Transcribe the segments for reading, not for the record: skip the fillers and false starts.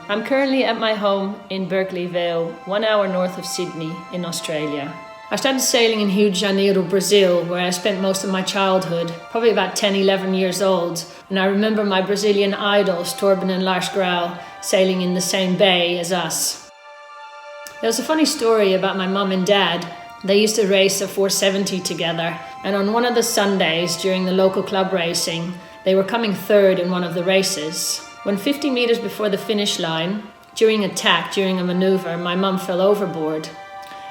I'm currently at my home in Berkeley Vale, 1 hour north of Sydney in Australia. I started sailing in Rio de Janeiro, Brazil, where I spent most of my childhood, probably about 10, 11 years old. And I remember my Brazilian idols, Torben and Lars Grau, sailing in the same bay as us. There was a funny story about my mum and dad. They used to race a 470 together, and on one of the Sundays during the local club racing, they were coming third in one of the races. When 50 meters before the finish line, during a maneuver, my mum fell overboard.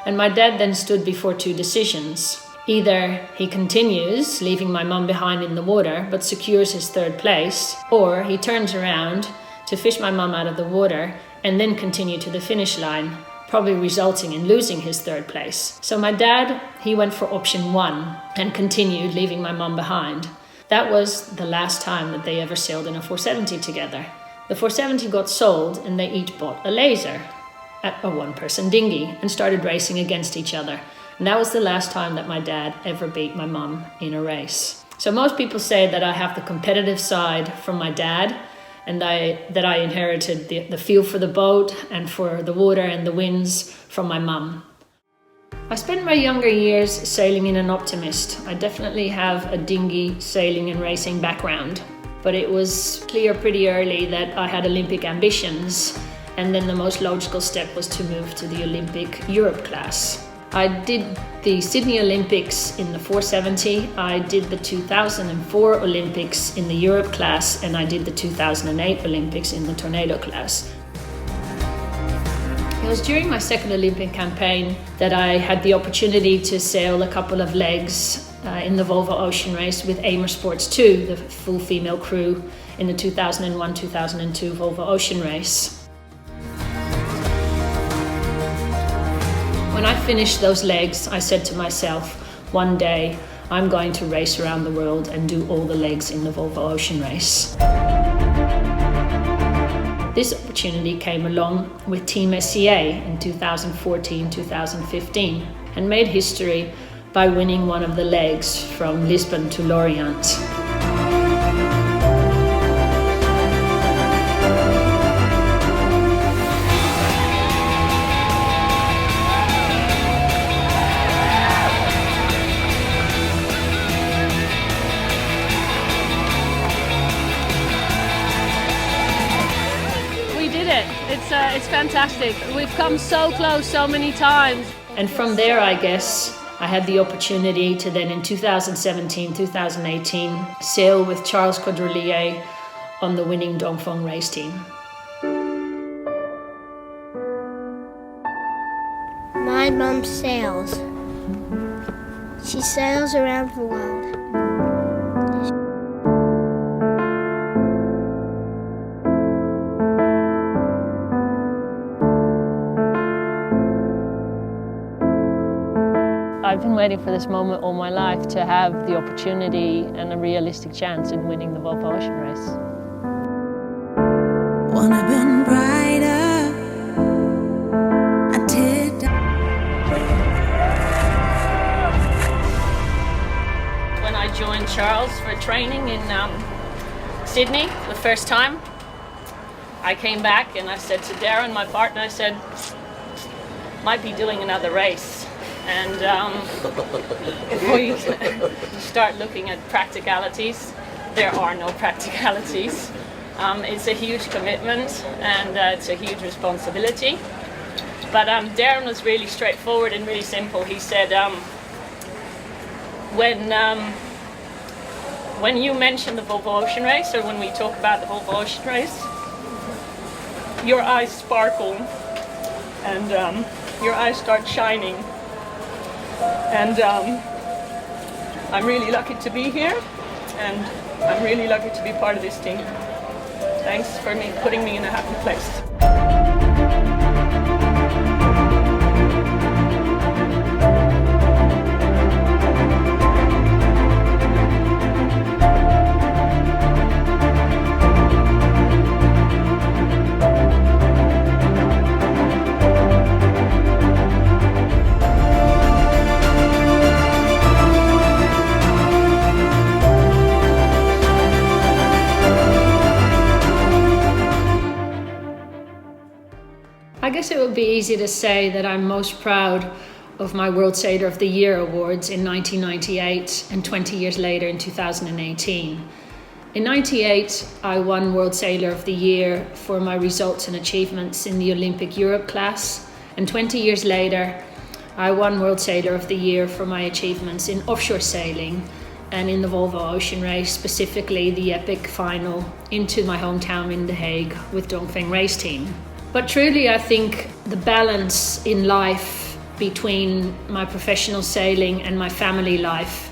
And my dad then stood before two decisions. Either he continues, leaving my mum behind in the water, but secures his third place, or he turns around to fish my mum out of the water and then continue to the finish line, probably resulting in losing his third place. So my dad, he went for option one and continued, leaving my mum behind. That was the last time that they ever sailed in a 470 together. The 470 got sold and they each bought a laser at a one-person dinghy and started racing against each other. And that was the last time that my dad ever beat my mum in a race. So most people say that I have the competitive side from my dad and that I inherited the feel for the boat and for the water and the winds from my mum. I spent my younger years sailing in an Optimist. I definitely have a dinghy sailing and racing background, but it was clear pretty early that I had Olympic ambitions, and then the most logical step was to move to the Olympic Europe class. I did the Sydney Olympics in the 470, I did the 2004 Olympics in the Europe class, and I did the 2008 Olympics in the Tornado class. It was during my second Olympic campaign that I had the opportunity to sail a couple of legs in the Volvo Ocean Race with Amer Sports 2, the full female crew in the 2001-2002 Volvo Ocean Race. When I finished those legs, I said to myself, one day I'm going to race around the world and do all the legs in the Volvo Ocean Race. This opportunity came along with Team SCA in 2014-2015 and made history by winning one of the legs from Lisbon to Lorient. It's fantastic. We've come so close so many times. And from there, I guess, I had the opportunity to then in 2017-2018 sail with Charles Caudrelier on the winning Dongfeng race team. My mum sails. She sails around the world. I've been waiting for this moment all my life to have the opportunity and a realistic chance in winning the Volvo Ocean Race. Wanna burn brighter until when I joined Charles for training in Sydney the first time, I came back and I said to Darren, my partner, I said, might be doing another race. And if we start looking at practicalities, there are no practicalities. It's a huge commitment and it's a huge responsibility. But Darren was really straightforward and really simple. He said, when you mention the Volvo Ocean Race, or when we talk about the Volvo Ocean Race, your eyes sparkle and your eyes start shining. And I'm really lucky to be here, and I'm really lucky to be part of this team. Thanks for putting me in a happy place. guess it would be easy to say that I'm most proud of my World Sailor of the Year awards in 1998 and 20 years later in 2018. In 98, I won World Sailor of the Year for my results and achievements in the Olympic Europe class, and 20 years later, I won World Sailor of the Year for my achievements in offshore sailing and in the Volvo Ocean Race, specifically the epic final into my hometown in The Hague with Dongfeng Race Team. But truly, I think the balance in life between my professional sailing and my family life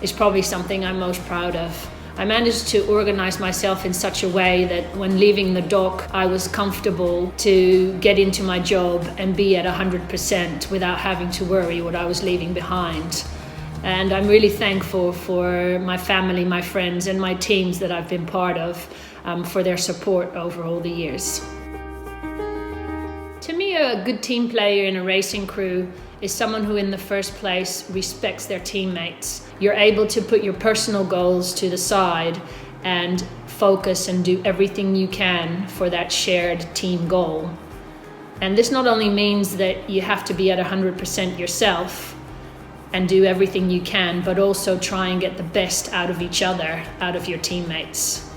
is probably something I'm most proud of. I managed to organize myself in such a way that when leaving the dock, I was comfortable to get into my job and be at 100% without having to worry what I was leaving behind. And I'm really thankful for my family, my friends, and my teams that I've been part of for their support over all the years. To me, a good team player in a racing crew is someone who in the first place respects their teammates. You're able to put your personal goals to the side and focus and do everything you can for that shared team goal. And this not only means that you have to be at 100% yourself and do everything you can, but also try and get the best out of each other, out of your teammates.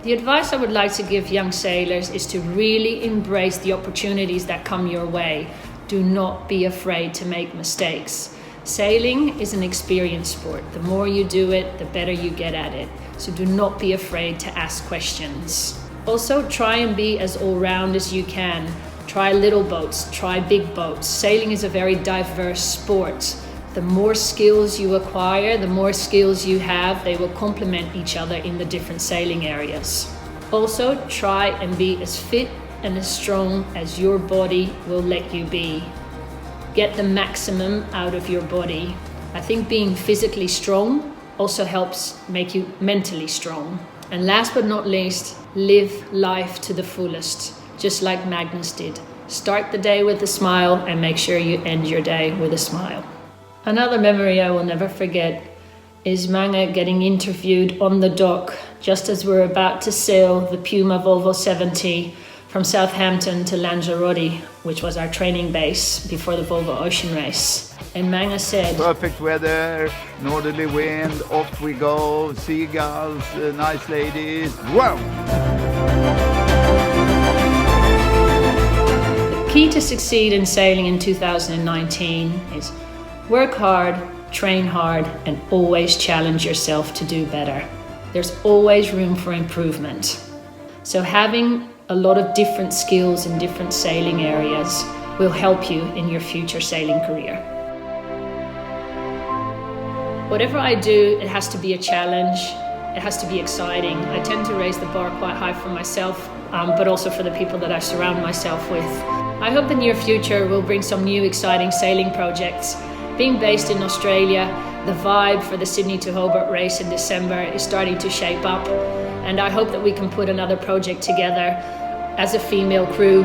The advice I would like to give young sailors is to really embrace the opportunities that come your way. Do not be afraid to make mistakes. Sailing is an experience sport. The more you do it, the better you get at it. So do not be afraid to ask questions. Also, try and be as all-round as you can. Try little boats, try big boats. Sailing is a very diverse sport. The more skills you acquire, the more skills you have, they will complement each other in the different sailing areas. Also, try and be as fit and as strong as your body will let you be. Get the maximum out of your body. I think being physically strong also helps make you mentally strong. And last but not least, live life to the fullest, just like Magnus did. Start the day with a smile and make sure you end your day with a smile. Another memory I will never forget is Mange getting interviewed on the dock just as we're about to sail the Puma Volvo 70 from Southampton to Lanzarote, which was our training base before the Volvo Ocean Race. And Mange said, "Perfect weather, northerly wind, off we go, seagulls, nice ladies, wow!" The key to succeed in sailing in 2019 is work hard, train hard, and always challenge yourself to do better. There's always room for improvement. So having a lot of different skills in different sailing areas will help you in your future sailing career. Whatever I do, it has to be a challenge. It has to be exciting. I tend to raise the bar quite high for myself, but also for the people that I surround myself with. I hope the near future will bring some new exciting sailing projects. Being based in Australia, the vibe for the Sydney to Hobart race in December is starting to shape up, and I hope that we can put another project together as a female crew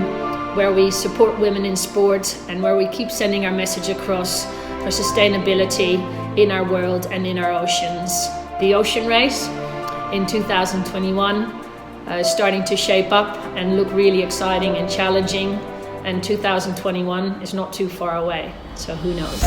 where we support women in sport and where we keep sending our message across for sustainability in our world and in our oceans. The ocean race in 2021 is starting to shape up and look really exciting and challenging, and 2021 is not too far away, so who knows.